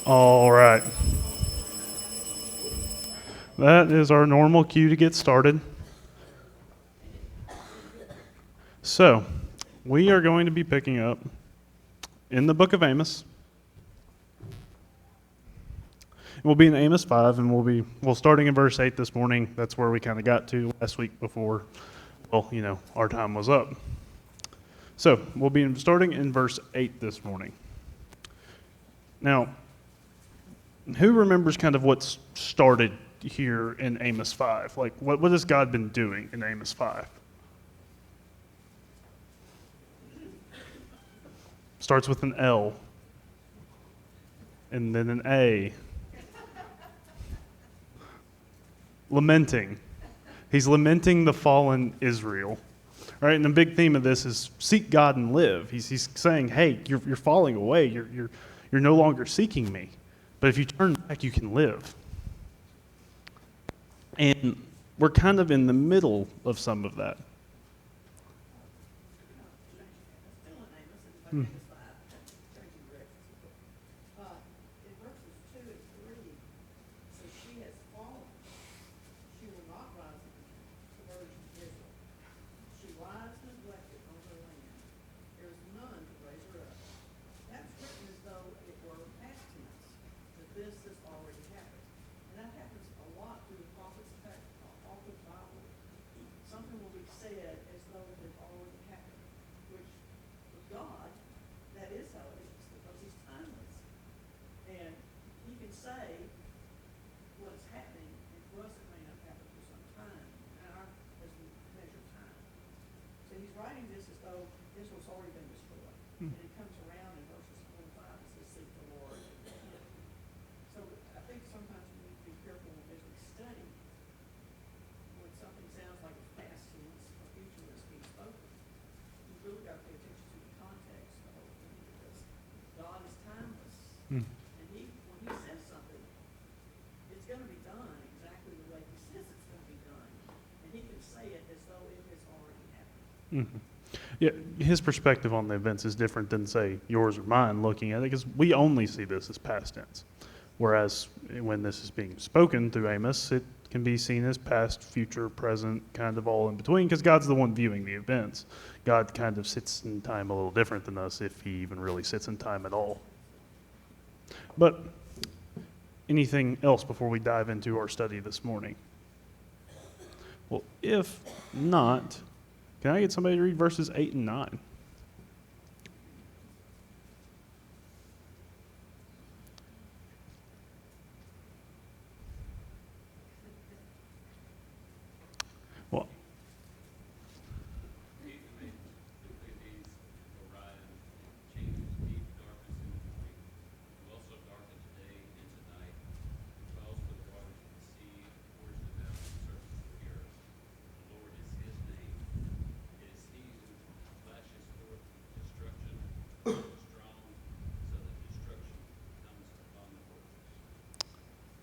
All right. That is our normal cue to get started. So, we are going to be picking up in the book of Amos. We'll be in Amos 5, and we'll starting in verse 8 this morning. That's where we kind of got to last week before, our time was up. So, we'll be starting in verse 8 this morning. Now, who remembers kind of what's started here in Amos 5? Like, what has God been doing in Amos 5? Starts with an L, and then an A. Lamenting. He's lamenting the fallen Israel. All right, and the big theme of this is seek God and live. He's saying, hey, you're falling away. You're no longer seeking me. But if you turn back, you can live. And we're kind of in the middle of some of that. Mm-hmm. Yeah, his perspective on the events is different than, say, yours or mine looking at it, because we only see this as past tense. Whereas when this is being spoken through Amos, it can be seen as past, future, present, kind of all in between, because God's the one viewing the events. God kind of sits in time a little different than us, if he even really sits in time at all. But anything else before we dive into our study this morning? Well, if not, can I get somebody to read verses 8 and 9? Well,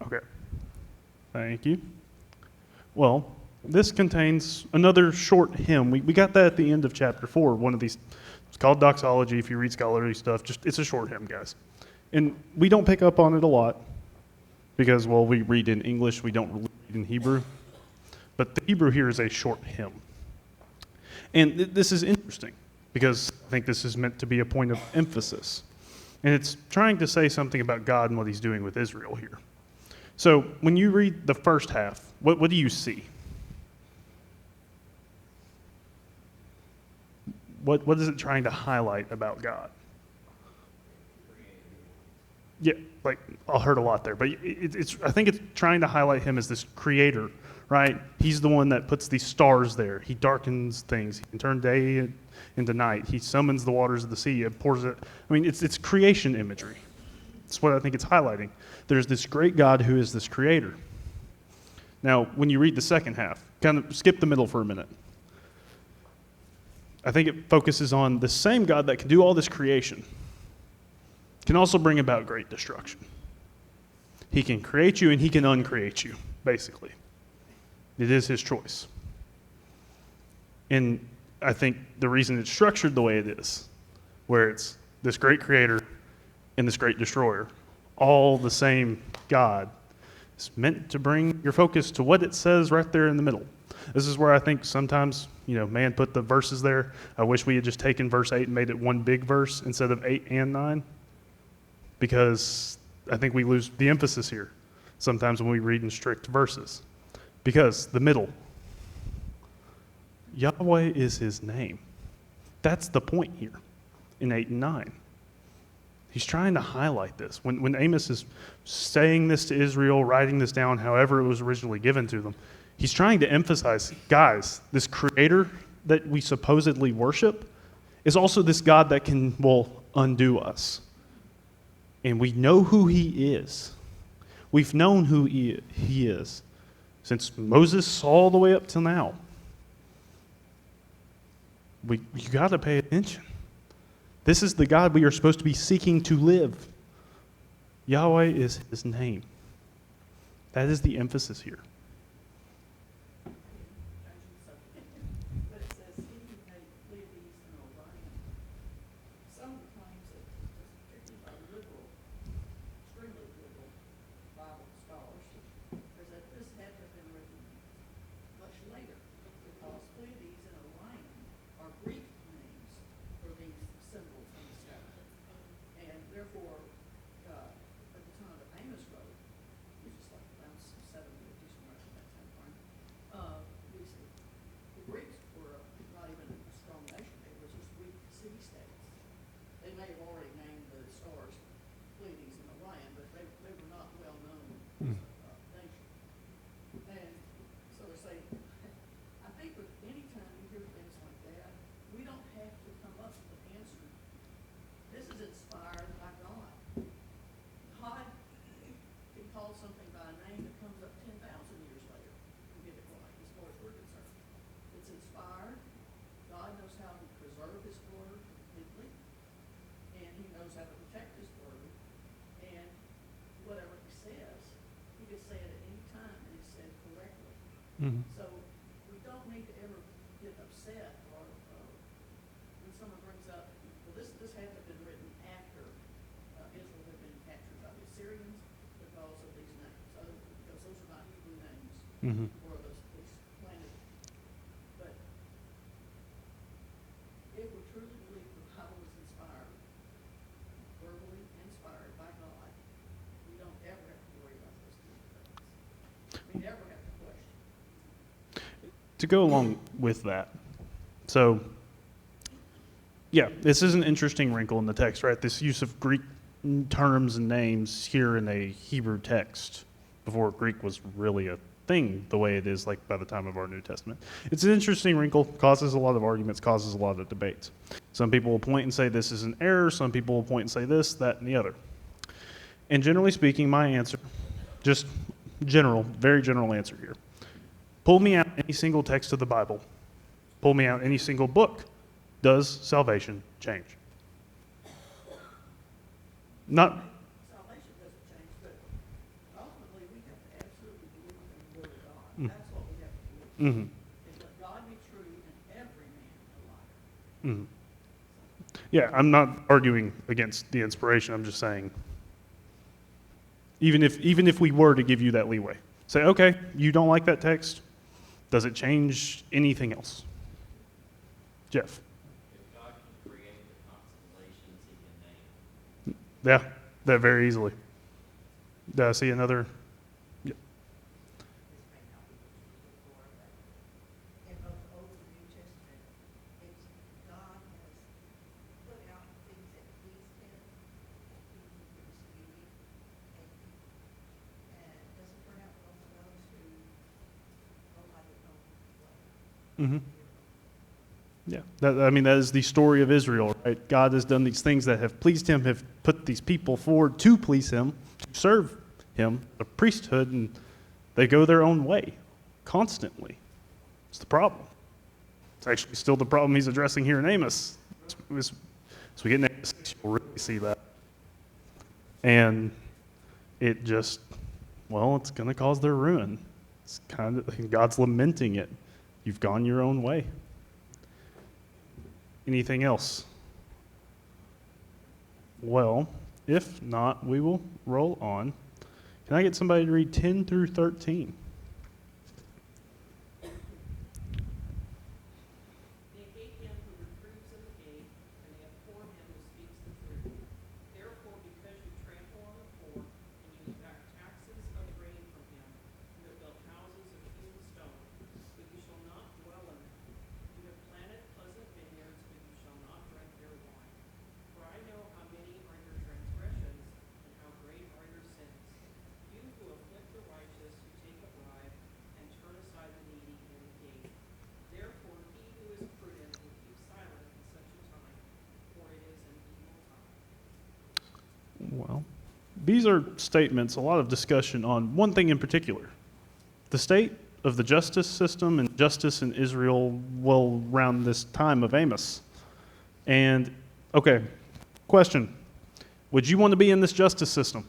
okay. Thank you. Well, this contains another short hymn. We got that at the end of chapter 4. One of these, it's called doxology. If you read scholarly stuff, it's a short hymn, guys. And we don't pick up on it a lot because, we read in English, we don't read in Hebrew. But the Hebrew here is a short hymn. And this is interesting because I think this is meant to be a point of emphasis. And it's trying to say something about God and what he's doing with Israel here. So when you read the first half, what do you see? What is it trying to highlight about God? Yeah, I heard a lot there, but I think it's trying to highlight him as this creator, right? He's the one that puts these stars there. He darkens things. He can turn day into night. He summons the waters of the sea. It pours it. I mean, it's creation imagery. That's what I think it's highlighting. There's this great God who is this creator. Now, when you read the second half, kind of skip the middle for a minute. I think it focuses on the same God that can do all this creation, can also bring about great destruction. He can create you and he can uncreate you, basically. It is his choice. And I think the reason it's structured the way it is, where it's this great creator and this great destroyer, all the same God. It's meant to bring your focus to what it says right there in the middle. This is where I think sometimes, man put the verses there. I wish we had just taken verse 8 and made it one big verse instead of 8 and 9, because I think we lose the emphasis here sometimes when we read in strict verses. Because the middle, Yahweh is his name. That's the point here in 8 and 9. He's trying to highlight this. When Amos is saying this to Israel, writing this down however it was originally given to them, he's trying to emphasize, guys, this creator that we supposedly worship is also this God that will undo us. And we know who he is. We've known who he is since Moses all the way up till now. You got to pay attention. This is the God we are supposed to be seeking to live. Yahweh is his name. That is the emphasis here. But it says, he who made Pleiades and Orion. Some claims that, particularly by liberal, extremely liberal Bible scholars, is that this had to have been written much later, because Pleiades and Orion are Greek names for these symbols in the sky. And therefore, at the time that Amos wrote, which is like around 750, somewhere in that time frame, the Greeks were not even a strong nation. They were just Greek city-states. They may have already named the stars Pleiades and Orion, but they were not well-known nation. And so they say, I think with any time you hear things like that, we don't have to come up with an answer. This is inspired by God. God can call something by a name that comes up 10,000 years later and get it right, as far as we're concerned. It's inspired. God knows how to preserve his word completely, and he knows how to protect his word. And whatever he says, he can say it at any time, and he said correctly. Mm-hmm. So we don't need to ever get upset or when someone brings up, well, this had to have been written after Israel had been captured by the Assyrians because of these names, because those are not Hebrew names Mm-hmm. or these planted. But if we truly believe the Bible was inspired, verbally inspired by God, we don't ever have to worry about those kind of things. We never have to question. To go along with that, so, yeah, this is an interesting wrinkle in the text, right? This use of Greek terms and names here in a Hebrew text before Greek was really a thing the way it is like by the time of our New Testament. It's an interesting wrinkle, causes a lot of arguments, causes a lot of debates. Some people will point and say this is an error. Some people will point and say this, that, and the other. And generally speaking, my answer, just general, very general answer here. Pull me out any single text of the Bible. Pull me out any single book. Does salvation change? Not. Salvation doesn't change, but ultimately we have to absolutely believe in the Word of God. That's what we have to believe. Mm-hmm. Is let God be true and every man a liar. Mm-hmm. Yeah, I'm not arguing against the inspiration. I'm just saying, even if we were to give you that leeway, say, okay, you don't like that text, does it change anything else? Jeff. If God can create the constellations, he can name Yeah, that very easily. Do I see another? Yeah. This may not be what you before, but in both the Old and New Testament, it's God has put out things that please him, and he was beauty, and doesn't turn out well for those who go by their own way. Mm-hmm. Yeah, that is the story of Israel, right? God has done these things that have pleased him, have put these people forward to please him, to serve him, a priesthood, and they go their own way constantly. It's the problem. It's actually still the problem he's addressing here in Amos. As we get into Amos 6, you'll really see that. And it just, it's going to cause their ruin. It's kind of, God's lamenting it. You've gone your own way. Anything else? Well, If not, we will roll on. Can I get somebody to read 10 through 13? They hate him who reproves in the gate, and they abhor him who speaks the truth. Therefore, because you trample on the poor, and you exact taxes of grain from him, you have built houses of hewn stone, but you shall not dwell in them. You have planted pleasant vineyards, but you shall not drink their wine. For I know how many are your transgressions, and how great are your sins. You who afflict the righteous, who take a bribe, and turn aside the needy in the gate. Therefore, he who is prudent will keep silent in such a time, for it is an evil time. Well, these are statements, a lot of discussion on one thing in particular. The state of the justice system and justice in Israel well around this time of Amos. And, okay, question. Would you want to be in this justice system?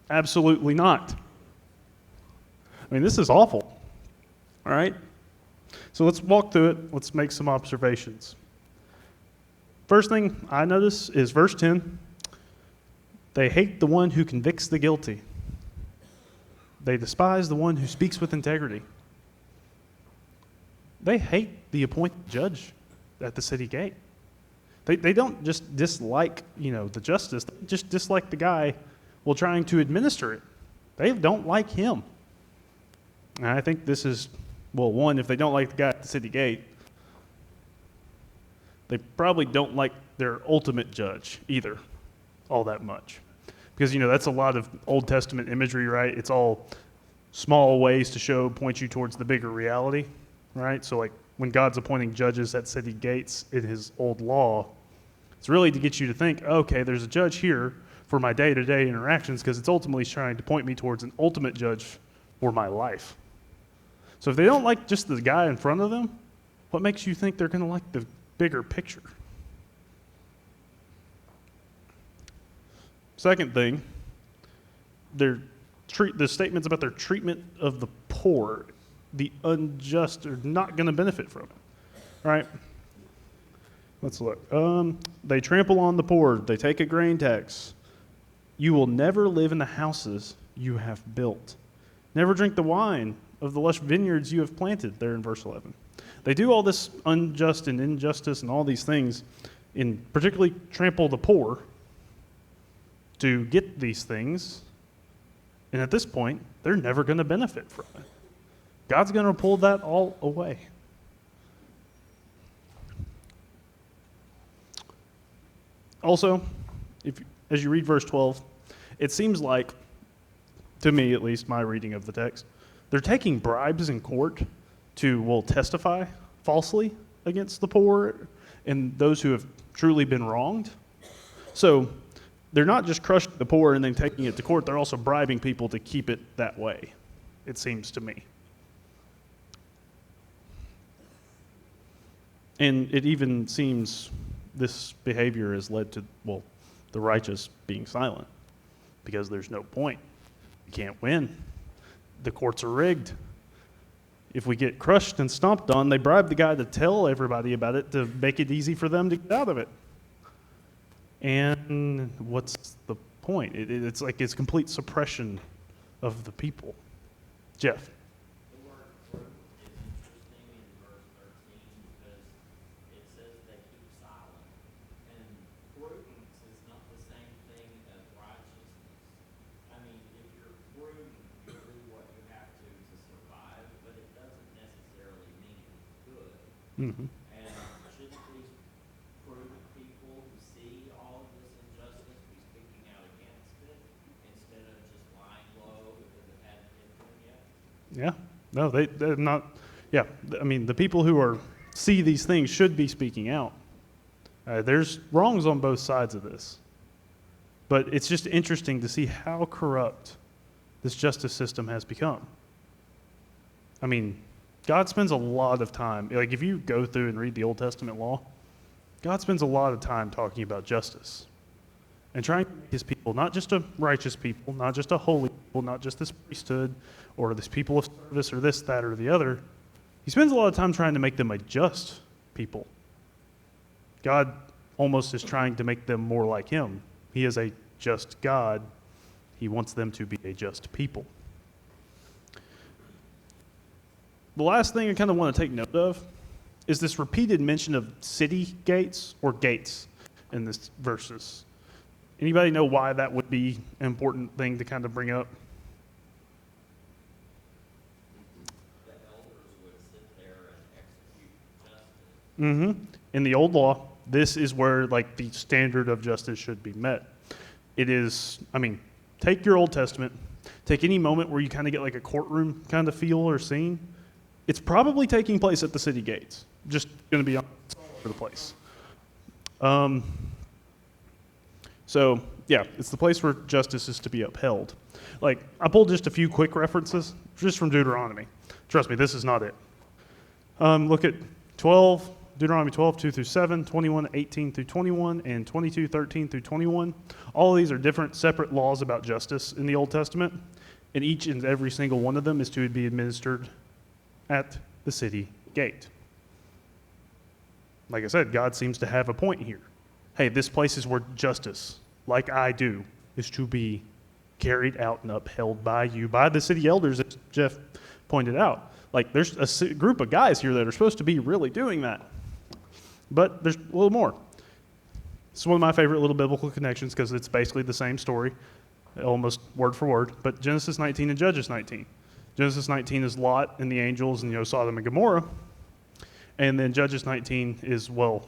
Absolutely not. I mean, this is awful. All right? So let's walk through it. Let's make some observations. First thing I notice is verse 10. They hate the one who convicts the guilty. They despise the one who speaks with integrity. They hate the appointed judge at the city gate. They don't just dislike, the justice. They just dislike the guy while trying to administer it. They don't like him. And I think this is, well, one, if they don't like the guy at the city gate, they probably don't like their ultimate judge either all that much. Because, that's a lot of Old Testament imagery, right? It's all small ways to point you towards the bigger reality, right? So, like, when God's appointing judges at city gates in his old law, it's really to get you to think, okay, there's a judge here for my day-to-day interactions, because it's ultimately trying to point me towards an ultimate judge for my life. So if they don't like just the guy in front of them, what makes you think they're going to like the bigger picture? Second thing, the statements about their treatment of the poor, the unjust, are not going to benefit from it. All right? Let's look. They trample on the poor. They take a grain tax. You will never live in the houses you have built. Never drink the wine of the lush vineyards you have planted, there in verse 11. They do all this unjust and injustice and all these things, and particularly trample the poor to get these things. And at this point, they're never going to benefit from it. God's going to pull that all away. Also, as you read verse 12, it seems like, to me at least, my reading of the text, they're taking bribes in court to, testify falsely against the poor and those who have truly been wronged. So they're not just crushing the poor and then taking it to court, they're also bribing people to keep it that way, it seems to me. And it even seems this behavior has led to, the righteous being silent, because there's no point. You can't win. The courts are rigged. If we get crushed and stomped on, they bribe the guy to tell everybody about it to make it easy for them to get out of it. And what's the point? It's like it's complete suppression of the people. Jeff. The word fruit is interesting in verse 13 because it says they keep silent. And prudence is not the same thing as righteousness. I mean, if you're prudent, you do what you have to survive, but it doesn't necessarily mean good. Mm-hmm. And shouldn't these prudent people who see all of this injustice be speaking out against it instead of just lying low because it hadn't hit them yet? Yeah. No, they're not. Yeah. I mean, the people who see these things should be speaking out. There's wrongs on both sides of this. But it's just interesting to see how corrupt this justice system has become. I mean, God spends a lot of time, like if you go through and read the Old Testament law, God spends a lot of time talking about justice and trying to make his people not just a righteous people, not just a holy people, not just this priesthood or this people of service or this, that, or the other. He spends a lot of time trying to make them a just people. God almost is trying to make them more like him. He is a just God. He wants them to be a just people. The last thing I kind of want to take note of is this repeated mention of city gates or gates in this verses. Anybody know why that would be an important thing to kind of bring up? The elders would sit there and execute justice. In the old law, this is where like the standard of justice should be met. It is, take your Old Testament, take any moment where you kind of get like a courtroom kind of feel or scene. It's probably taking place at the city gates. Just going to be all over the place. So, yeah, it's the place where justice is to be upheld. Like, I pulled just a few quick references, just from Deuteronomy. Trust me, this is not it. Look at Deuteronomy 12, 2 through 7, 21, 18 through 21, and 22, 13 through 21. All of these are different, separate laws about justice in the Old Testament, and each and every single one of them is to be administered at the city gate. Like I said, God seems to have a point here. Hey, this place is where justice, like I do, is to be carried out and upheld by you, by the city elders, as Jeff pointed out. Like, there's a group of guys here that are supposed to be really doing that. But there's a little more. It's one of my favorite little biblical connections because it's basically the same story, almost word for word. But Genesis 19 and Judges 19. Genesis 19 is Lot and the angels and Sodom and Gomorrah. And then Judges 19 is, well,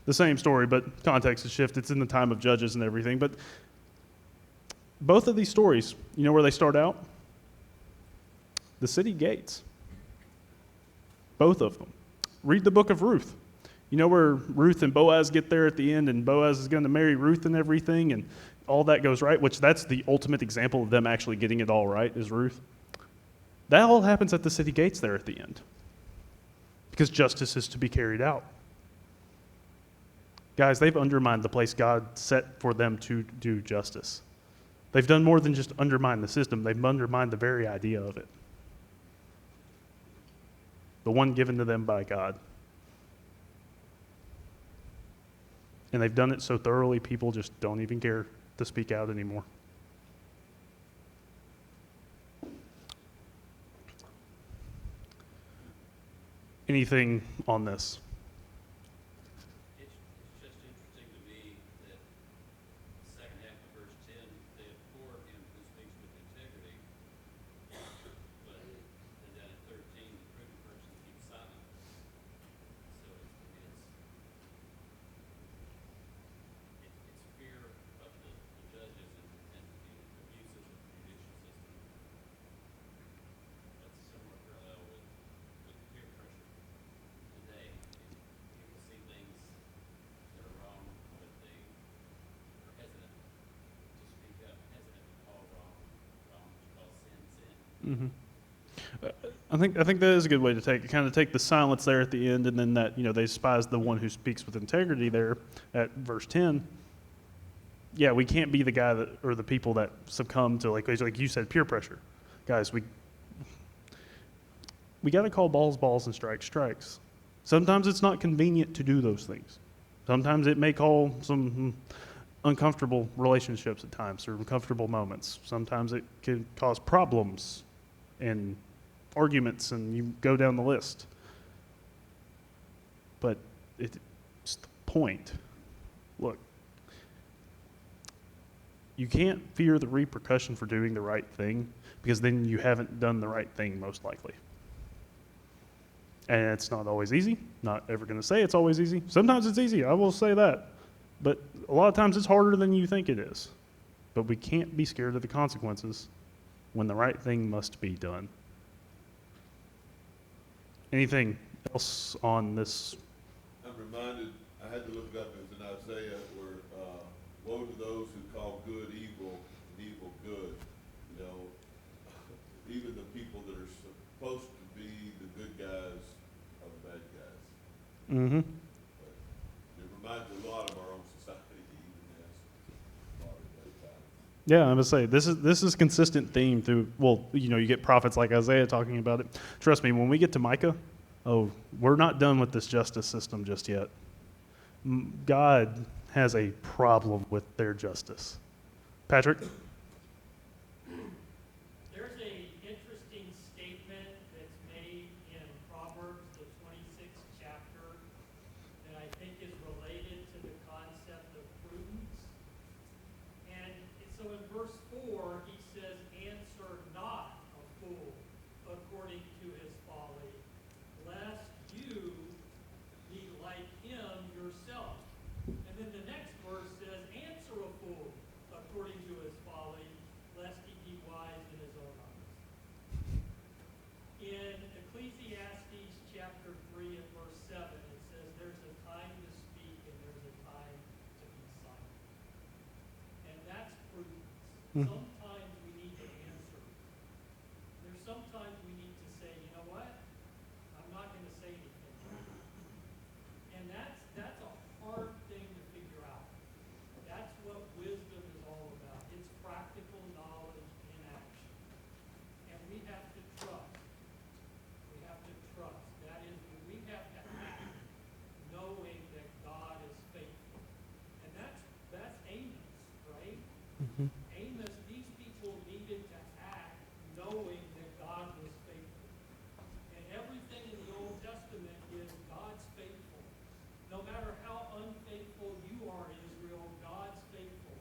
the same story, but context is shifted. It's in the time of Judges and everything. But both of these stories, you know where they start out? The city gates. Both of them. Read the book of Ruth. You know where Ruth and Boaz get there at the end, and Boaz is going to marry Ruth and everything, and all that goes right, which that's the ultimate example of them actually getting it all right, is Ruth. That all happens at the city gates there at the end, because justice is to be carried out. Guys, they've undermined the place God set for them to do justice. They've done more than just undermine the system. They've undermined the very idea of it. The one given to them by God. And they've done it so thoroughly, people just don't even care to speak out anymore. Anything on this? It's just interesting to me that the second half of verse 10, they abhor him who speaks with integrity. But and then at 13, the prudent person keeps silent. So it's fear of the judges and the abuses of the judicial system. That's a similar parallel with peer pressure. Today, people see things that are wrong, but they are hesitant to speak up, hesitant to call wrong, to call sin. I think that is a good way to take the silence there at the end, and then that, they despise the one who speaks with integrity there at verse 10. Yeah, we can't be the guy that, or the people that succumb to, like you said, peer pressure. Guys, we got to call balls and strikes. Sometimes it's not convenient to do those things. Sometimes it may call some uncomfortable relationships at times, or uncomfortable moments. Sometimes it can cause problems and arguments, and you go down the list. But it's the point. Look, you can't fear the repercussion for doing the right thing, because then you haven't done the right thing, most likely. And it's not always easy. Not ever going to say it's always easy. Sometimes it's easy, I will say that. But a lot of times it's harder than you think it is. But we can't be scared of the consequences when the right thing must be done. Anything else on this? I'm reminded, I had to look it up, it was in Isaiah, where woe to those who call good evil and evil good. Even the people that are supposed to be the good guys are the bad guys. Mm-hmm. But it reminds me a lot of our own society, even as modern day times. Yeah, I'm gonna say this is consistent theme through. Well, you get prophets like Isaiah talking about it. Trust me, when we get to Micah, we're not done with this justice system just yet. God has a problem with their justice. Patrick? There's a interesting statement that's made in Proverbs, the 26th chapter, that I think is related to the concept of prudence. And so in verse 4, he says, "Answer not a fool according to his folly, lest you be like him yourself." And then the next verse says, "Answer a fool according to his folly, lest he be wise in his own eyes." In Ecclesiastes chapter 3 and verse 7, it says, "There's a time to speak and there's a time to be silent." And that's prudence. Sometimes we need to answer. There's sometimes we need to say, you know what? I'm not going to say anything. And that's a hard thing to figure out. That's what wisdom is all about. It's practical knowledge in action. And we have to trust. We have to trust. That is, we have to act knowing that God is faithful. And that's Amos, right? Amos, these people needed to act knowing that God was faithful. And everything in the Old Testament is God's faithful. No matter how unfaithful you are, Israel, God's faithful.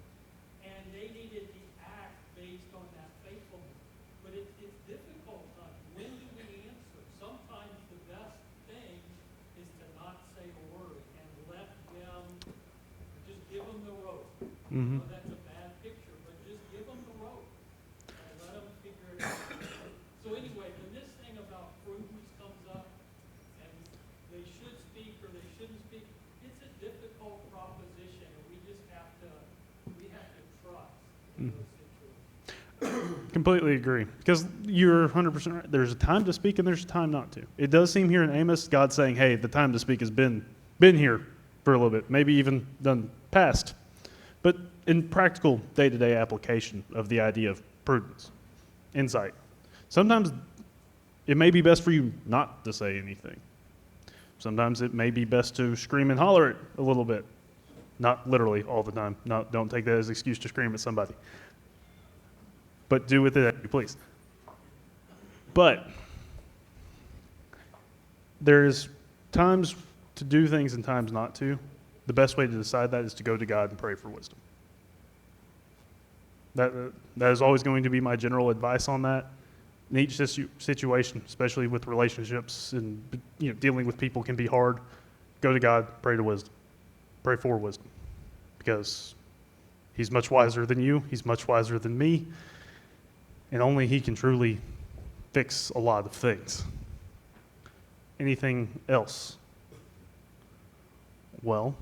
And they needed to act based on that faithfulness. But it's difficult. When do we answer? Sometimes the best thing is to not say a word and let them, just give them the rope. Mm-hmm. That's a bad picture, but just give them the rope and let them figure it out. So anyway, when this thing about prudence comes up, and they should speak or they shouldn't speak, it's a difficult proposition, and we have to trust in those situations. Completely agree. Because you're 100% right. There's a time to speak and there's a time not to. It does seem here in Amos, God saying, hey, the time to speak has been here for a little bit, maybe even done past. But in practical day-to-day application of the idea of prudence, insight, sometimes it may be best for you not to say anything. Sometimes it may be best to scream and holler it a little bit. Not literally all the time. Don't take that as an excuse to scream at somebody. But do with it as you please. But there's times to do things and times not to. The best way to decide that is to go to God and pray for wisdom. That is always going to be my general advice on that. In each situation, especially with relationships and dealing with people can be hard. Go to God, pray to wisdom. Pray for wisdom. Because He's much wiser than you. He's much wiser than me. And only He can truly fix a lot of things. Anything else? Well,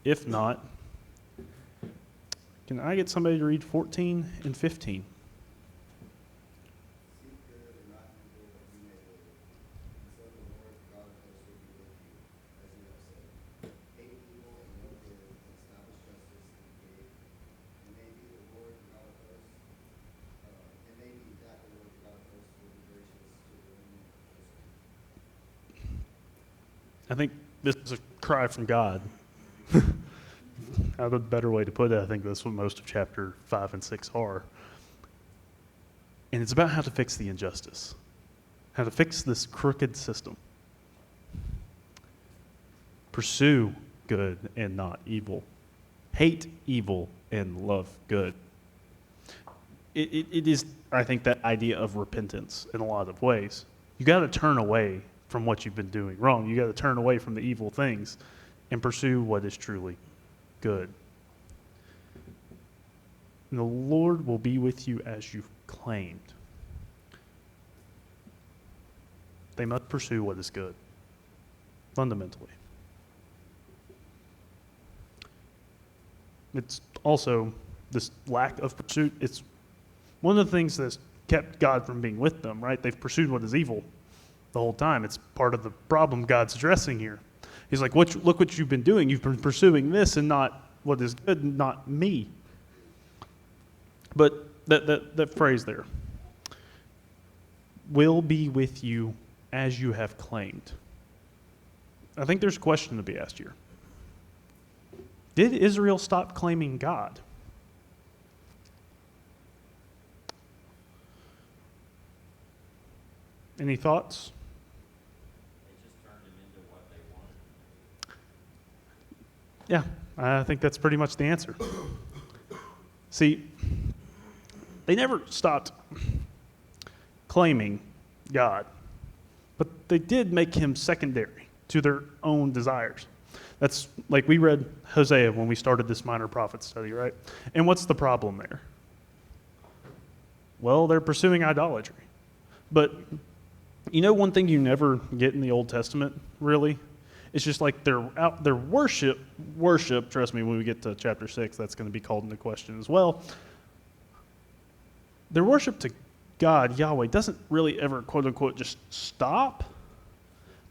if not, can I get somebody to read 14 and 15? Seek good and not evil, that you may live. And so the Lord God of hosts will be with you, as you have said. Hate evil and know good, and establish justice and create. And may be the Lord God of hosts, and may be that the Lord God of hosts will be gracious to the remnant of Israel. I think this is a cry from God. A better way to put it, I think that's what most of chapter 5 and 6 are. And it's about how to fix the injustice, how to fix this crooked system. Pursue good and not evil. Hate evil and love good. It is, I think, that idea of repentance in a lot of ways. You got to turn away from what you've been doing wrong. You got to turn away from the evil things and pursue what is truly good. And the Lord will be with you as you've claimed. They must pursue what is good, fundamentally. It's also this lack of pursuit. It's one of the things that's kept God from being with them, right? They've pursued what is evil the whole time. It's part of the problem God's addressing here. He's like, look what you've been doing. You've been pursuing this and not what is good, not me. But that phrase there, will be with you as you have claimed. I think there's a question to be asked here. Did Israel stop claiming God? Any thoughts? They just turned him into what they wanted. Yeah, I think that's pretty much the answer. See, they never stopped claiming God, but they did make him secondary to their own desires. That's like we read Hosea when we started this minor prophet study, right? And what's the problem there? Well, they're pursuing idolatry. But you know one thing you never get in the Old Testament, really? It's just like their worship, trust me, when we get to chapter 6, that's going to be called into question as well. Their worship to God, Yahweh, doesn't really ever, quote unquote, just stop,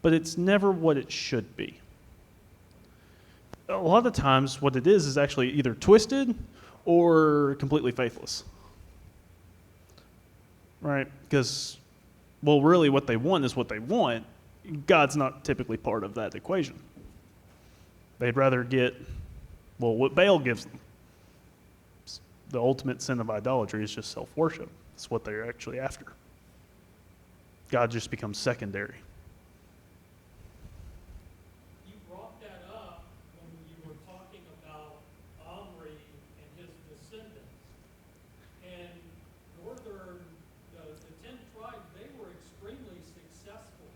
but it's never what it should be. A lot of times what it is actually either twisted or completely faithless. Right? Because, well, really what they want is what they want. God's not typically part of that equation. They'd rather get, well, what Baal gives them. The ultimate sin of idolatry is just self-worship. That's what they're actually after. God just becomes secondary. You brought that up when you were talking about Omri and his descendants. And the 10 tribes, they were extremely successful.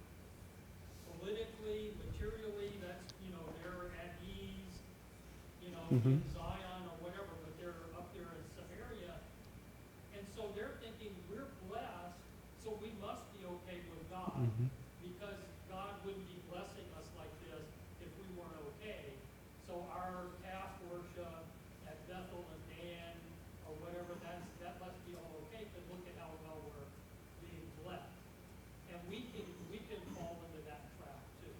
Politically, materially, that's, they're at ease, in Zion or whatever, but they're up there in Samaria. And so they're thinking, we're blessed, so we must be okay with God. Because God wouldn't be blessing us like this if we weren't okay. So our calf worship at Bethel and Dan or whatever, that must be all okay, because look at how well we're being blessed. And we can fall into that trap too.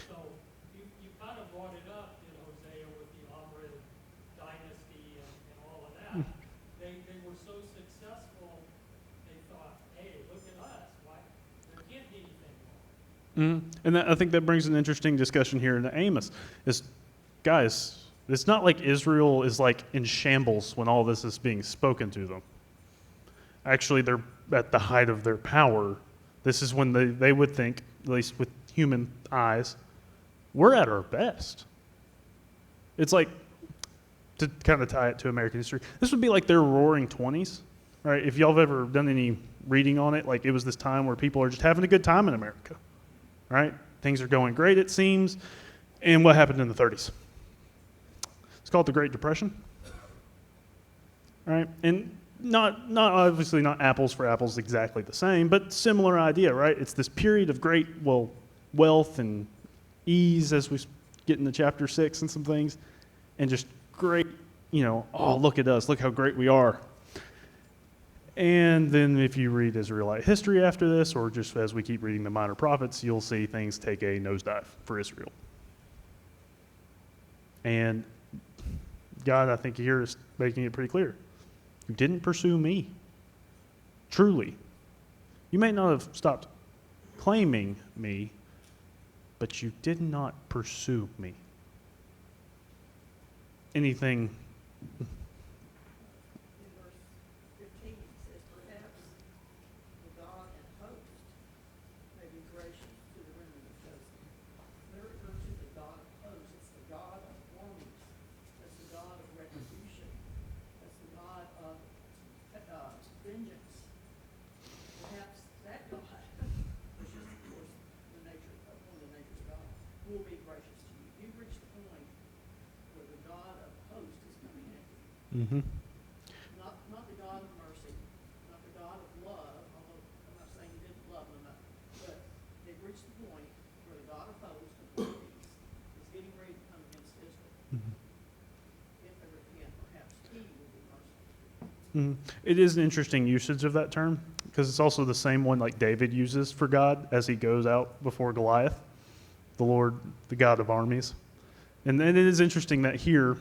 So you kind of brought it up in Hosea with the Omri dynasty and all of that. They were so successful, they thought, hey, look at us. Why? There can't be anything wrong. And I think that brings an interesting discussion here into Amos. Guys, it's not like Israel is like in shambles when all this is being spoken to them. Actually, they're at the height of their power. This is when they would think, at least with human eyes, we're at our best. It's like, to kind of tie it to American history, this would be like their roaring 20s, right? If y'all have ever done any reading on it, like it was this time where people are just having a good time in America, right? Things are going great, it seems. And what happened in the 30s? It's called the Great Depression, right? And not obviously not apples for apples exactly the same, but similar idea, right? It's this period of great, wealth and ease as we get into chapter 6 and some things, and just great, oh, look at us, look how great we are. And then if you read Israelite history after this, or just as we keep reading the minor prophets, you'll see things take a nosedive for Israel. And God, I think here is making it pretty clear. You didn't pursue me. Truly. You may not have stopped claiming me, but you did not pursue me. Anything? In verse 15, it says, perhaps the God and host may be gracious to the remnant of Joseph. They refer to the God of hosts. It's the God of armies. That's the God of retribution. That's the God of vengeance. Perhaps that God, which is, of course, one of the natures of God, will be gracious to you. You've reached the point where the God of hosts is coming at you. Not the God of mercy, not the God of love, although I'm not saying he didn't love them, but they've reached the point where the God of hosts, of peace, is getting ready to come against Israel. If they repent, perhaps he will be merciful. It is an interesting usage of that term, because it's also the same one like David uses for God as he goes out before Goliath, the Lord, the God of armies. And it is interesting that here,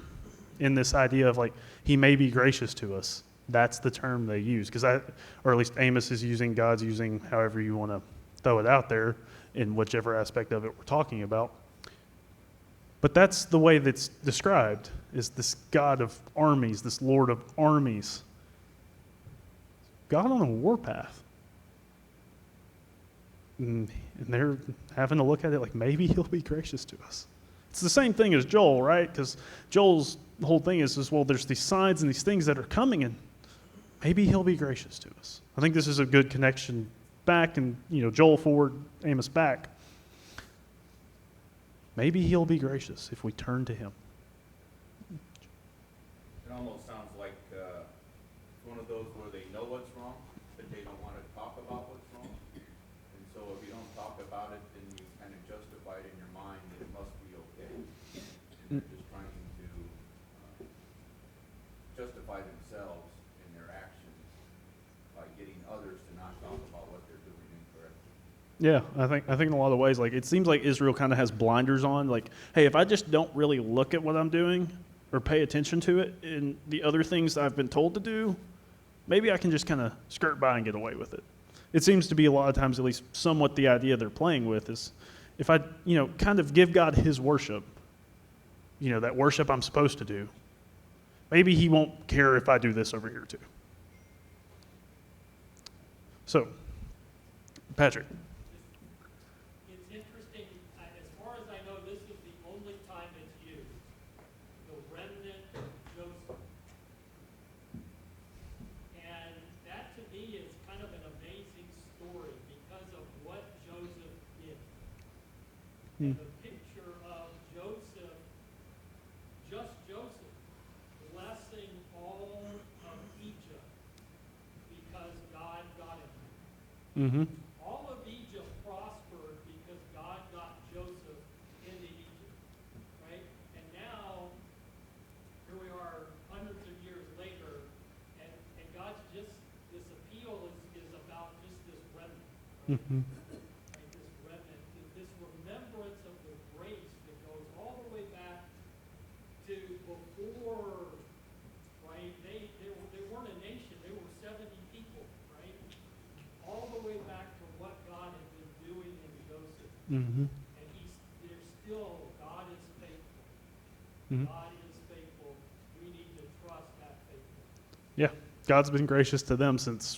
in this idea of like, he may be gracious to us, that's the term they use. Or at least Amos is using, God's using, however you want to throw it out there, in whichever aspect of it we're talking about. But that's the way that's described, is this God of armies, this Lord of armies. God on a warpath. And they're having to look at it like maybe he'll be gracious to us. It's the same thing as Joel, right? Because Joel's whole thing is, well, there's these signs and these things that are coming, and maybe he'll be gracious to us. I think this is a good connection back, and Joel forward, Amos back. Maybe he'll be gracious if we turn to him. It almost sounds like one of those where they know what's wrong, but they don't want to talk about what's wrong. And so if you don't talk about it, then you kind of justify it in your mind that it must be okay. And they're just trying to justify themselves in their actions by getting others to not talk about what they're doing incorrectly. Yeah, I think in a lot of ways, like, it seems like Israel kind of has blinders on. Like, hey, if I just don't really look at what I'm doing or pay attention to it and the other things that I've been told to do, maybe I can just kind of skirt by and get away with it. It seems to be a lot of times, at least somewhat, the idea they're playing with is, if I, kind of give God his worship, that worship I'm supposed to do, maybe he won't care if I do this over here too. So, Patrick. It's interesting, as far as I know, this is the only time it's used, the remnant of Joseph. And that to me is kind of an amazing story because of what Joseph did. And the picture of Joseph, just Joseph, blessing all of Egypt because God got him. Mm-hmm. All of Egypt prospered because God got Joseph into Egypt, right? And now, here we are hundreds of years later, and God's just, this appeal is about just this remnant, right? Mm-hmm. Right? This remnant, this remembrance of the grace that goes all the way back to before, right? They weren't a nation, they were 70 people, right? All the way back to what God had been doing in Joseph. Mm-hmm. And there's still, God is faithful. Mm-hmm. God is faithful. We need to trust that faithfulness. Yeah, God's been gracious to them since,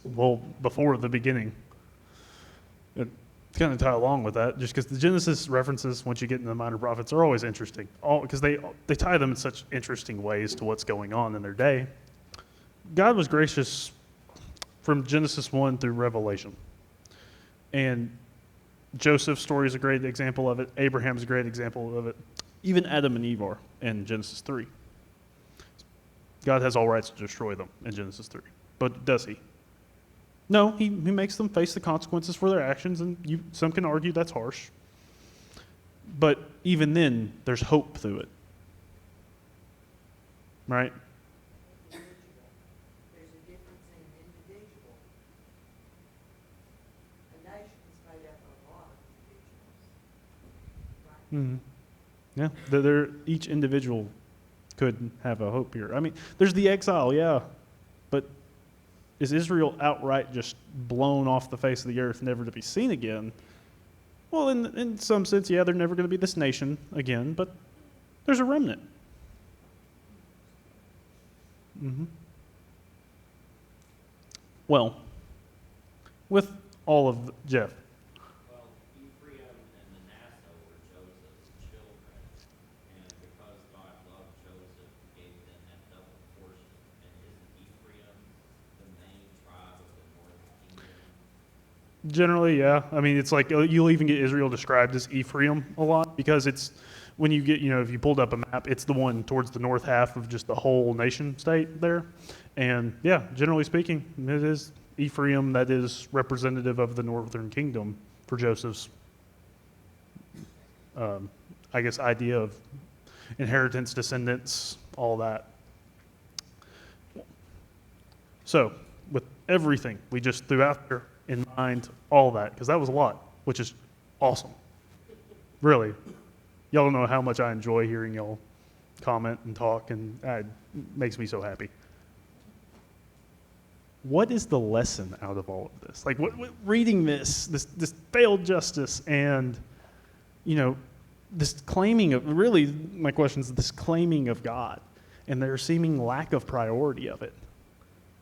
before the beginning. It kind of tie along with that, just because the Genesis references, once you get into the minor prophets, are always interesting, because they tie them in such interesting ways to what's going on in their day. God was gracious from Genesis 1 through Revelation. And Joseph's story is a great example of it. Abraham's a great example of it. Even Adam and Eve are in Genesis 3. God has all rights to destroy them in Genesis 3. But does he? No, he makes them face the consequences for their actions, and some can argue that's harsh. But even then, there's hope through it. Right? There's a difference in an individual. A nation's made up of a lot of individuals, right? Yeah, each individual could have a hope here. I mean, there's the exile, yeah, but is Israel outright just blown off the face of the earth, never to be seen again? Well, in some sense, yeah, they're never going to be this nation again, but there's a remnant. Mm-hmm. Well, with all of Jeff. Well, Ephraim and Manasseh were Joseph's children, and because God loved Joseph, he gave them that double portion. And isn't Ephraim the main tribe of the northern kingdom? Generally, yeah. I mean, it's like you'll even get Israel described as Ephraim a lot because it's when you get, if you pulled up a map, it's the one towards the north half of just the whole nation state there. And yeah, generally speaking, it is Ephraim that is representative of the northern kingdom for Joseph's, I guess, idea of inheritance, descendants, all that. So, with everything we just threw out there in mind, all that, because that was a lot, which is awesome. Really. Y'all don't know how much I enjoy hearing y'all comment and talk, and it makes me so happy. What is the lesson out of all of this? Like, what reading this failed justice and, this claiming of, really, my question is this claiming of God and their seeming lack of priority of it.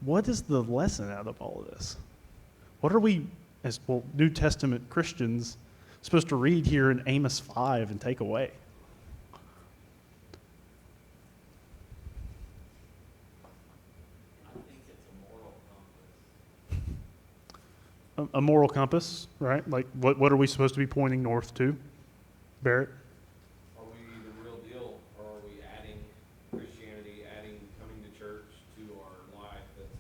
What is the lesson out of all of this? What are we, as well, New Testament Christians, supposed to read here in Amos 5 and take away? I think it's a moral compass. A moral compass, right? Like, what are we supposed to be pointing north to? Barrett? Are we the real deal, or are we adding Christianity, adding coming to church to our life that's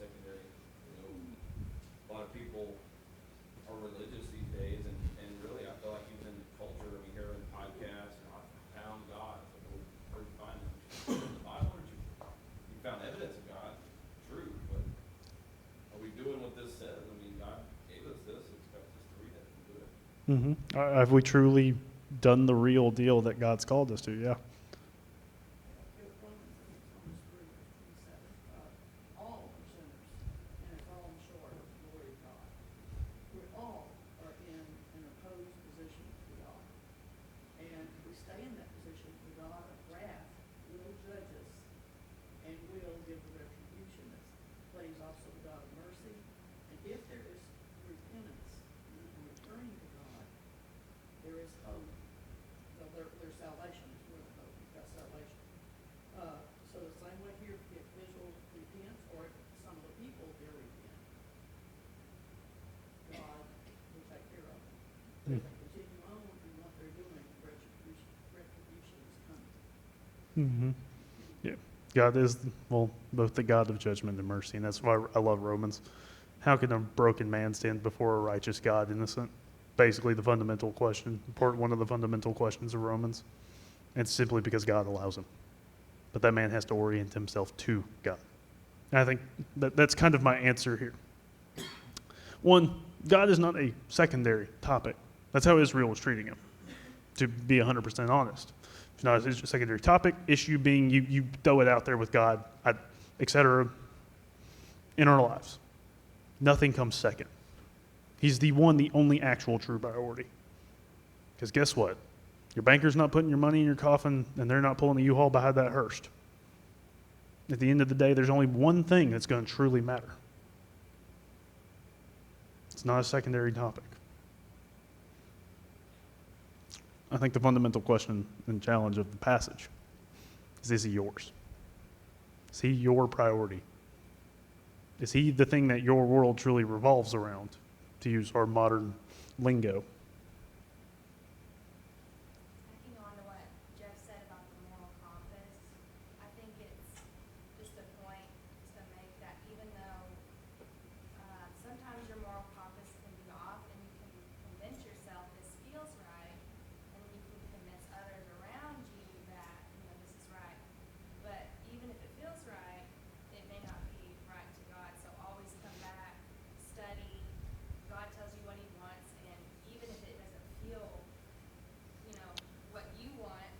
secondary? You know, a lot of people are religious these days, and really, I feel like even in the culture, we hear in podcasts, and I found God. It's like, well, where'd you find him? In the Bible, or you found evidence of God? True, but are we doing what this says? I mean, God gave us this, expect us to read it and do it. Have we truly done the real deal that God's called us to? Yeah. It was Romans, I think it's Romans 3, 27. All are sinners and have fallen short of the glory of God. We all are in an opposed position to God. And if we stay in that position, the God of wrath will judge us and will give the retribution that plays also the God of mercy. And if there is repentance and returning to God, there is hope. So there's salvation is where the hope. You've got salvation. So the same way here, if Israel repents, or if some of the people here repent, God will take care of them. But if they continue on in what they're doing, retribution is coming. Yeah. God is, well, both the God of judgment and mercy, and that's why I love Romans. How can a broken man stand before a righteous God, innocent? Basically, the fundamental question, one of the fundamental questions of Romans. It's simply because God allows him. But that man has to orient himself to God. And I think that's kind of my answer here. One, God is not a secondary topic. That's how Israel was treating him, to be 100% honest. It's not a secondary topic, issue being you throw it out there with God, etc. in our lives. Nothing comes second. He's the only actual true priority. Because guess what? Your banker's not putting your money in your coffin, and they're not pulling the U-Haul behind that hearse. At the end of the day, there's only one thing that's going to truly matter. It's not a secondary topic. I think the fundamental question and challenge of the passage is he yours? Is he your priority? Is he the thing that your world truly revolves around, to use our modern lingo? Tacking on to what Jeff said about the moral compass, I think it's just a point to make that even though sometimes your moral compass can be off and you can convince yourself this feels right, and you can convince others around you that, this is right. But even if it feels right, it may not be right to God. So always come back, study. God tells you what he wants, and even if it doesn't feel what you want,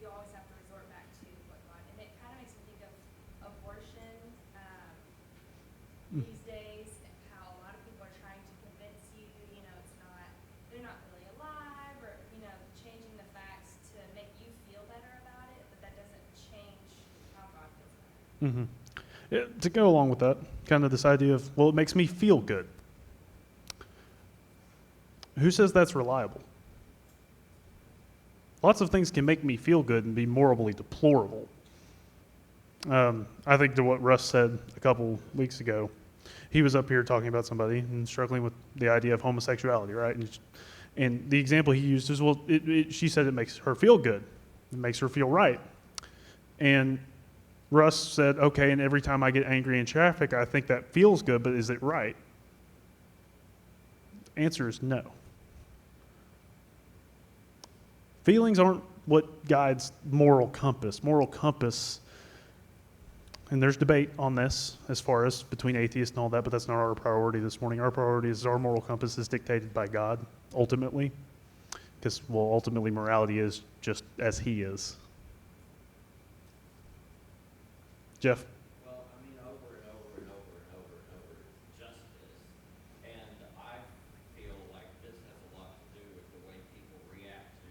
you always have to resort back to what God. And it kind of makes me think of abortion these days, and how a lot of people are trying to convince you, they're not really alive, or changing the facts to make you feel better about it, but that doesn't change how God feels about it. Yeah, to go along with that, kind of this idea of, well, it makes me feel good. Who says that's reliable? Lots of things can make me feel good and be morally deplorable. I think to what Russ said a couple weeks ago, he was up here talking about somebody and struggling with the idea of homosexuality, right? And the example he used is, well, she said it makes her feel good. It makes her feel right. And Russ said, okay, and every time I get angry in traffic, I think that feels good, but is it right? The answer is no. Feelings aren't what guides moral compass. Moral compass, and there's debate on this as far as between atheists and all that, but that's not our priority this morning. Our priority is our moral compass is dictated by God, ultimately. Because, well, ultimately morality is just as he is. Jeff? Well, I mean, over and over and over and over and over is justice. And I feel like this has a lot to do with the way people react to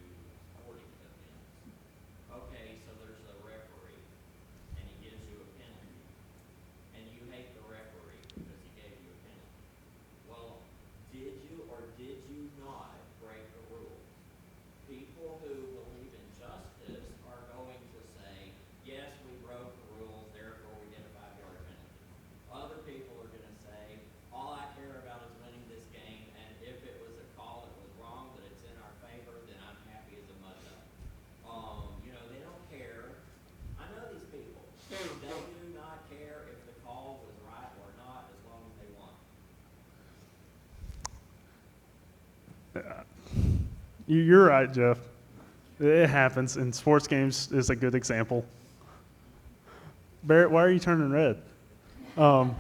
You're right, Jeff. It happens, and sports games is a good example. Barrett, why are you turning red? Well,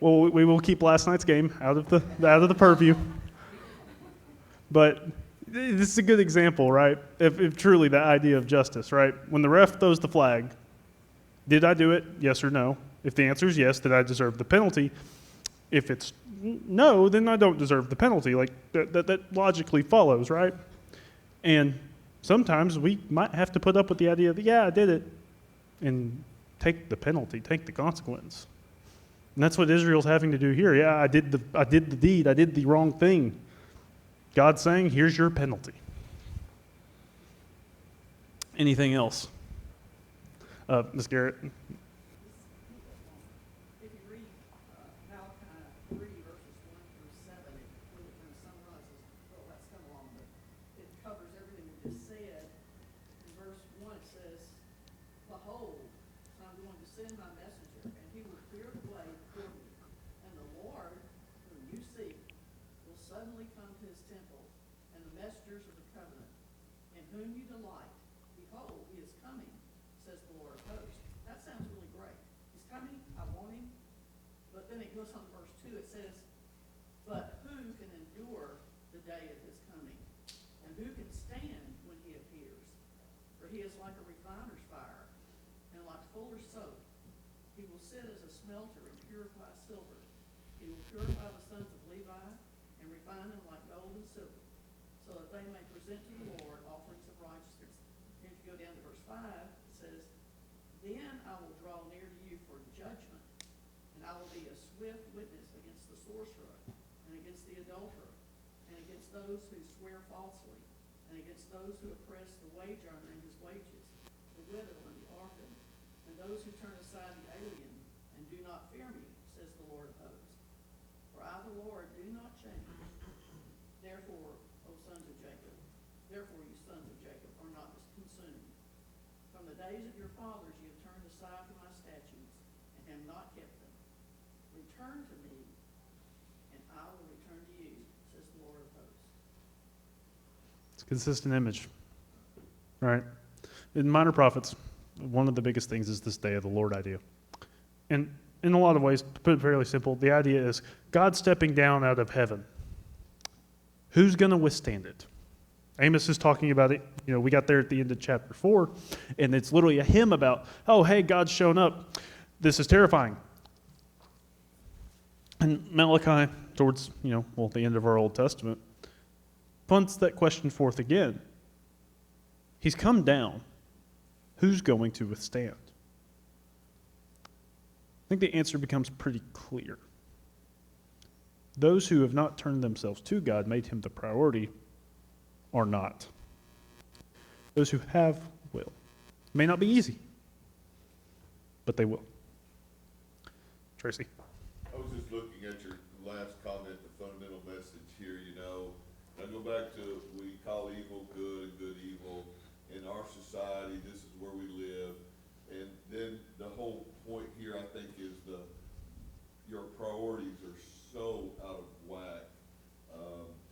we will keep last night's game out of the purview. But this is a good example, right? If truly the idea of justice, right? When the ref throws the flag, did I do it? Yes or no? If the answer is yes, did I deserve the penalty? If it's no, then I don't deserve the penalty. Like that logically follows, right? And sometimes we might have to put up with the idea that, yeah, I did it, and take the penalty, take the consequence. And that's what Israel's having to do here. Yeah, I did the deed, I did the wrong thing. God's saying, here's your penalty. Anything else? Ms. Garrett? If you read Malachi 3 verses 1 through 7, it really kind of summarizes, well, that's come along, but it covers everything we just said. In verse 1 it says, Behold, I'm going to send my messenger, and he will clear the way before me. And the Lord, whom you seek, will suddenly come to his temple, and the messengers of the covenant, in whom you delight. Behold, he is coming, says the Lord of hosts. That sounds really great. He's coming, I want him. But then it goes on to verse 2, it says, But who can endure the day of his coming? And who can stand when he appears? For he is like a refiner's fire, and like fuller's soap. He will sit as a smelter and purify silver. He will purify the sons of Levi, and refine them like gold and silver, so that they may present to the Lord offerings of righteousness. And if you go down to verse 5, it says, Then I will draw near to you for judgment, and I will be a swift witness against the sorcerer, and against the adulterer, and against those who swear falsely, and against those who oppress the wage earner in his wages, the widow and the orphan, and those who turn aside the alien, and do not fear me, says the Lord of hosts. For I, the Lord, do not change. Therefore, O sons of Jacob, therefore you sons of Jacob are not consumed. From the days of your fathers you have turned aside from my statutes, and have not kept them. Return to me, and I will return to you, says the Lord of hosts. It's a consistent image, right? In Minor Prophets, one of the biggest things is this day of the Lord idea. And in a lot of ways, to put it fairly simple, the idea is God stepping down out of heaven. Who's going to withstand it? Amos is talking about it. You know, we got there at the end of chapter 4, and it's literally a hymn about, oh, hey, God's shown up. This is terrifying. And Malachi, towards, the end of our Old Testament, punts that question forth again. He's come down. Who's going to withstand? I think the answer becomes pretty clear. Those who have not turned themselves to God, made him the priority, are not. Those who have will. It may not be easy, but they will. Tracy. I was just looking at your last comment, the fundamental message here, I go back to, we call evil good and good evil. In our society, this is where we live. And then the whole point here, I think, is your priorities are so out of whack,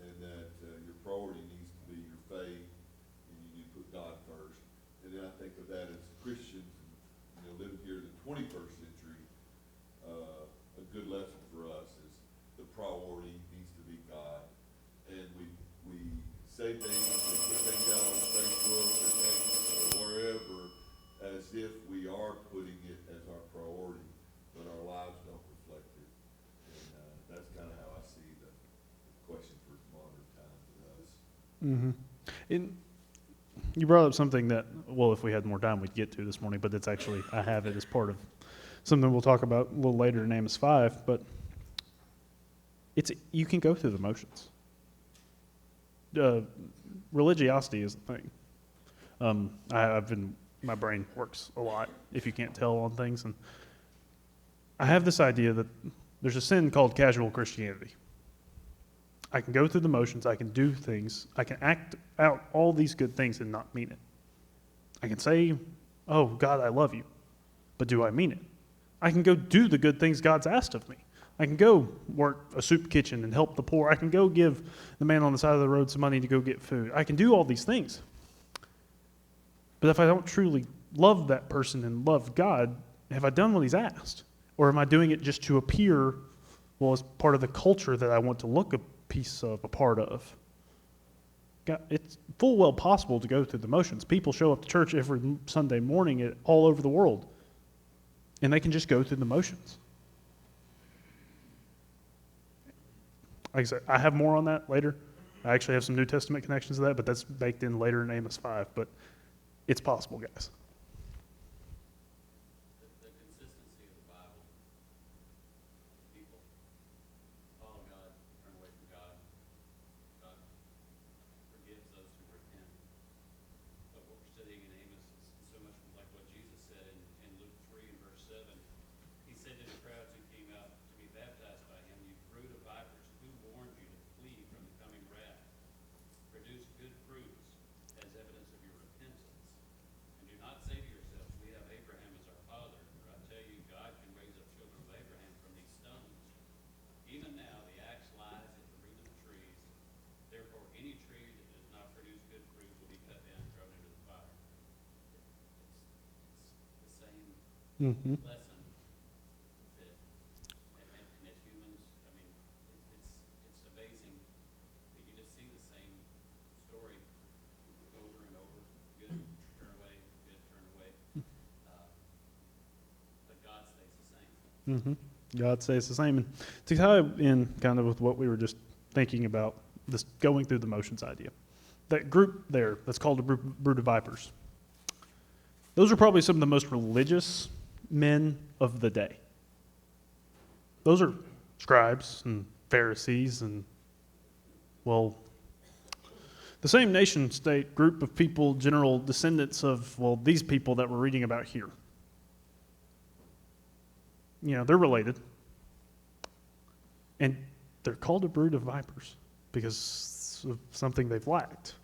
and that your priority needs to be your faith, and you need to put God first. And then I think of that as Christians, living here in the 21st century, a good lesson for us is the priority needs to be God. And we say things, we put things out on Facebook or things or wherever as if we are putting it as our priority, but our lives don't reflect it. And that's kind of how I see the question for modern times with us. Mm-hmm. And you brought up something that, well, if we had more time, we'd get to this morning, but it's actually, I have it as part of something we'll talk about a little later in Amos 5, but you can go through the motions. Religiosity is the thing. My brain works a lot, if you can't tell, on things, and I have this idea that there's a sin called casual Christianity. I can go through the motions, I can do things, I can act out all these good things and not mean it. I can say, oh, God, I love you, but do I mean it? I can go do the good things God's asked of me. I can go work a soup kitchen and help the poor. I can go give the man on the side of the road some money to go get food. I can do all these things. But if I don't truly love that person and love God, have I done what he's asked? Or am I doing it just to appear, well, as part of the culture that I want to look a piece of, a part of? God, it's full well possible to go through the motions. People show up to church every Sunday morning all over the world, and they can just go through the motions. Like I said, I have more on that later. I actually have some New Testament connections to that, but that's baked in later in Amos 5. But it's possible, guys. The consistency of the Bible. People follow God, turn away from God. God forgives those who repent. But what we're studying in Amos is so much like what Jesus said in Luke 3 and verse 7. He said to the crowds who came out to be baptized by him, "You brood of vipers, who warned you to flee from the coming wrath? Produce good fruits as evidence of your repentance. And do not say to yourselves, we have Abraham as our father. For I tell you, God can raise up children of Abraham from these stones. Even now the axe lies at the root of the trees. Therefore any tree that does not produce good fruit will be cut down and thrown into the fire." It's the same Mm-hmm. lesson that, and that humans, I mean, it's amazing that you just see the same story over and over. Good, turn away, good, turn away. But God stays the same. Mm-hmm. God says the same. And to tie in kind of with what we were just thinking about, this going through the motions idea, that group there that's called a brood of vipers, those are probably some of the most religious men of the day. Those are scribes and Pharisees and, well, the same nation state group of people, general descendants of, well, these people that we're reading about here. You know, they're related. And they're called a brood of vipers because of something they've lacked: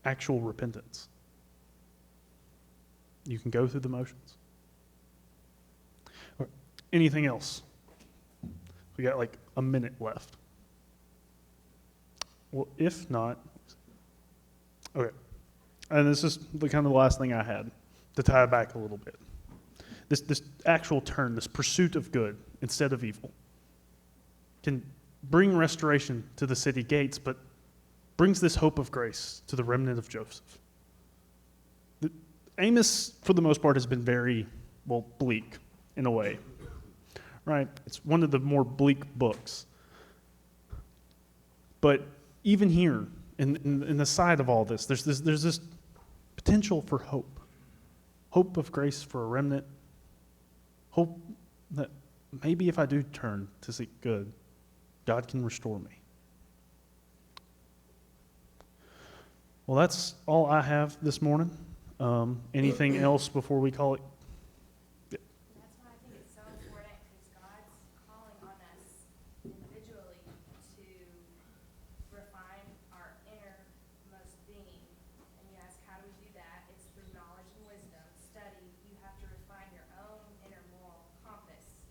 actual repentance. You can go through the motions. Or anything else? We got like a minute left. Well, if not, okay. And this is the kind of the last thing I had to tie it back a little bit. This actual turn, this pursuit of good instead of evil, can bring restoration to the city gates, but brings this hope of grace to the remnant of Joseph. Amos, for the most part, has been very, well, bleak in a way, right? It's one of the more bleak books. But even here, in the side of all this, there's this potential for hope. Hope of grace for a remnant. Hope that maybe if I do turn to seek good, God can restore me. Well, that's all I have this morning. Anything else before we call it? That's why I think it's so important, because God's calling on us individually to refine our innermost being. And you ask, how do we do that? It's through knowledge and wisdom, study. You have to refine your own inner moral compass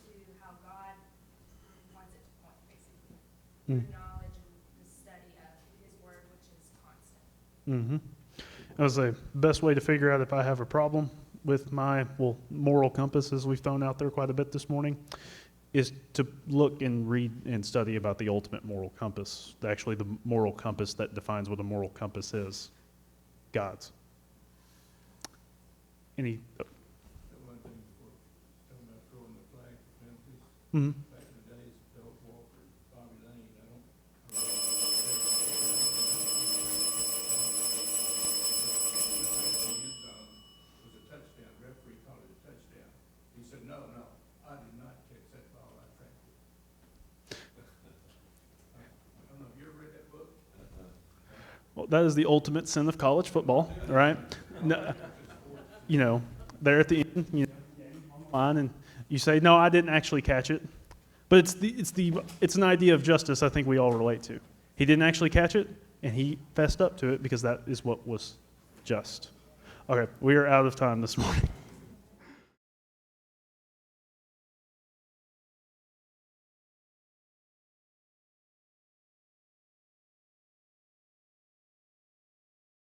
to how God wants it to point, basically. Through knowledge and the study of His Word, which is constant. Mm-hmm. I would say best way to figure out if I have a problem with my, well, moral compass, as we've thrown out there quite a bit this morning, is to look and read and study about the ultimate moral compass, actually the moral compass that defines what a moral compass is, God's. Any? One thing before, talking about throwing the flag for penalties, Mm-hmm. back in the days, Bill Walker, Bobby Lane, was a touchdown, referee called it a touchdown. He said, no, I did not catch that ball, I tracked it. I don't know, have you ever read that book? Well, that is the ultimate sin of college football, right? No, you know, there at the end, you know, on the line, and you say, no, I didn't actually catch it. But it's an idea of justice I think we all relate to. He didn't actually catch it, and he fessed up to it because that is what was just. Okay, we are out of time this morning.